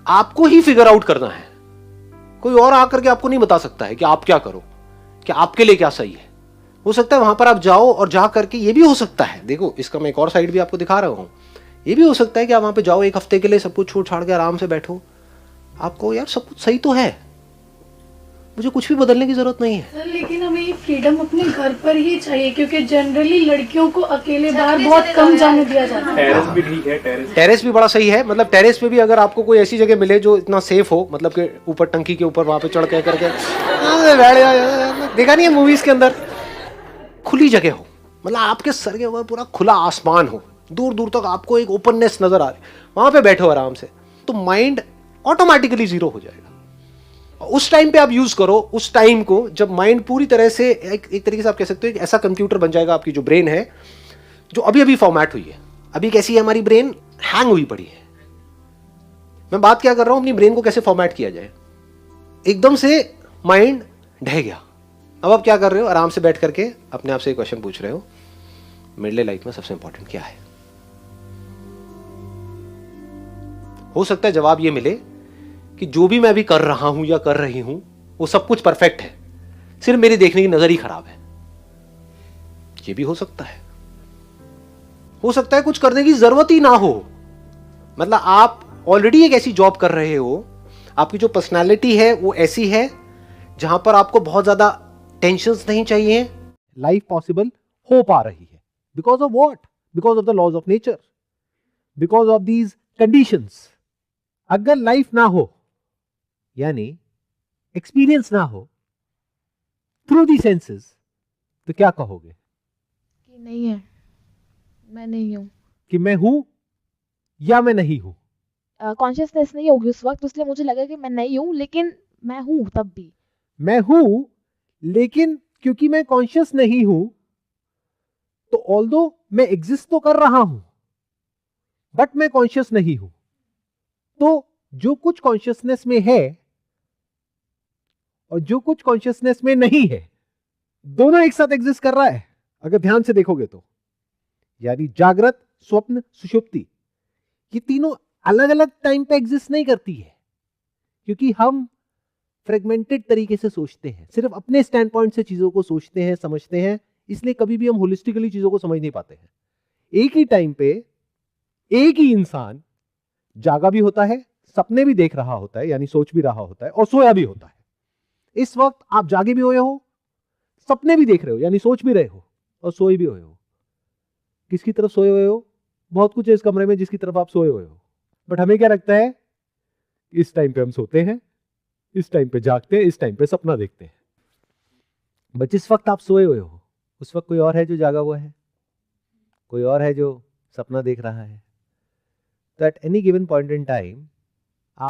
आपको ही figure out करना है, कोई और आकर के आपको नहीं बता सकता है कि आप क्या करो, कि आपके लिए क्या सही है। हो सकता है वहां पर आप जाओ और जा करके, ये भी हो सकता है, देखो इसका मैं एक और साइड भी आपको दिखा रहा हूं, ये भी हो सकता है कि आप वहां पे जाओ, एक हफ्ते के लिए सब कुछ छोड़ छाड़ के आराम से बैठो, आपको यार सब कुछ सही तो है, मुझे कुछ भी बदलने की जरूरत नहीं है। सर लेकिन हमें ये फ्रीडम अपने घर पर ही चाहिए, क्योंकि जनरली लड़कियों को अकेले बाहर बहुत कम जाने दिया जाता है। टेरेस भी ठीक है, टेरेस भी बड़ा सही है, मतलब टेरेस पे भी अगर आपको कोई ऐसी जगह मिले जो इतना सेफ हो, मतलब कि ऊपर टंकी के ऊपर वहां पे चढ़ के करके देखा नहीं है मूवीज के अंदर, खुली जगह हो, मतलब आपके सर के ऊपर पूरा खुला आसमान हो, दूर दूर तक आपको एक ओपननेस नजर आ रही, वहां पे बैठो आराम से, तो माइंड ऑटोमेटिकली जीरो हो जाएगा। उस टाइम पे आप यूज करो, उस टाइम को जब माइंड पूरी तरह से एक तरीके से आप कह सकते हो एक ऐसा कंप्यूटर बन जाएगा, आपकी जो ब्रेन है जो अभी अभी फॉर्मेट हुई है, अभी कैसी है हमारी ब्रेन, हैंग हुई पड़ी है। मैं बात क्या कर रहा हूं, अपनी ब्रेन को कैसे फॉर्मेट किया जाए। एकदम से माइंड ढह गया, अब आप क्या कर रहे हो, आराम से बैठ करके अपने आप से एक क्वेश्चन पूछ रहे हो, मेरे लिए लाइफ में सबसे इंपॉर्टेंट क्या है। हो सकता है जवाब ये मिले कि जो भी मैं अभी कर रहा हूं या कर रही हूं वो सब कुछ परफेक्ट है, सिर्फ मेरी देखने की नजर ही खराब है। ये भी हो सकता है, हो सकता है कुछ करने की जरूरत ही ना हो, मतलब आप ऑलरेडी एक ऐसी जॉब कर रहे हो, आपकी जो पर्सनालिटी है वो ऐसी है जहां पर आपको बहुत ज्यादा टेंशंस नहीं चाहिए, लाइफ पॉसिबल हो पा रही है। Because of what? Because of the laws of nature, because of these conditions. अगर लाइफ ना हो, यानी एक्सपीरियंस ना हो थ्रू दी सेंसेस, तो क्या कहोगे? कि नहीं है, मैं नहीं हूँ, कि मैं हूं या मैं नहीं हूं। कॉन्शियसनेस नहीं होगी उस वक्त, इसलिए मुझे लगा कि मैं नहीं हूँ, लेकिन मैं हूँ तब भी। मैं हूं, लेकिन क्योंकि मैं कॉन्शियस नहीं हूं, तो ऑल्दो मैं एग्जिस्ट तो कर रहा हूं, बट मैं कॉन्शियस नहीं हूं। तो जो कुछ कॉन्शियसनेस में है और जो कुछ कॉन्शियसनेस में नहीं है, दोनों एक साथ एग्जिस्ट कर रहा है, अगर ध्यान से देखोगे तो। यानी जागृत, स्वप्न, सुषुप्ति, ये तीनों अलग अलग टाइम पे एग्जिस्ट नहीं करती है, क्योंकि हम फ्रेगमेंटेड तरीके से सोचते हैं, सिर्फ अपने स्टैंड पॉइंट से चीजों को सोचते हैं, समझते हैं, इसलिए कभी भी हम होलिस्टिकली चीजों को समझ नहीं पाते हैं। एक ही टाइम पे एक ही इंसान जागा भी होता है, सपने भी देख रहा होता है, यानी सोच भी रहा होता है, और सोया भी होता है। इस वक्त आप जागे भी हुए हो, सपने भी देख रहे हो, यानी सोच भी रहे हो, और सोए भी हुए हो। किसकी तरफ सोए हुए हो? बहुत कुछ है इस कमरे में जिसकी तरफ आप सोए हुए हो, बट हमें क्या लगता है, इस टाइम पे हम सोते हैं, इस टाइम पे जागते हैं, इस टाइम पे सपना देखते हैं। बट जिस वक्त आप सोए हुए हो, उस वक्त कोई और है जो जागा हुआ है, कोई और है जो सपना देख रहा है। तो at any given point in time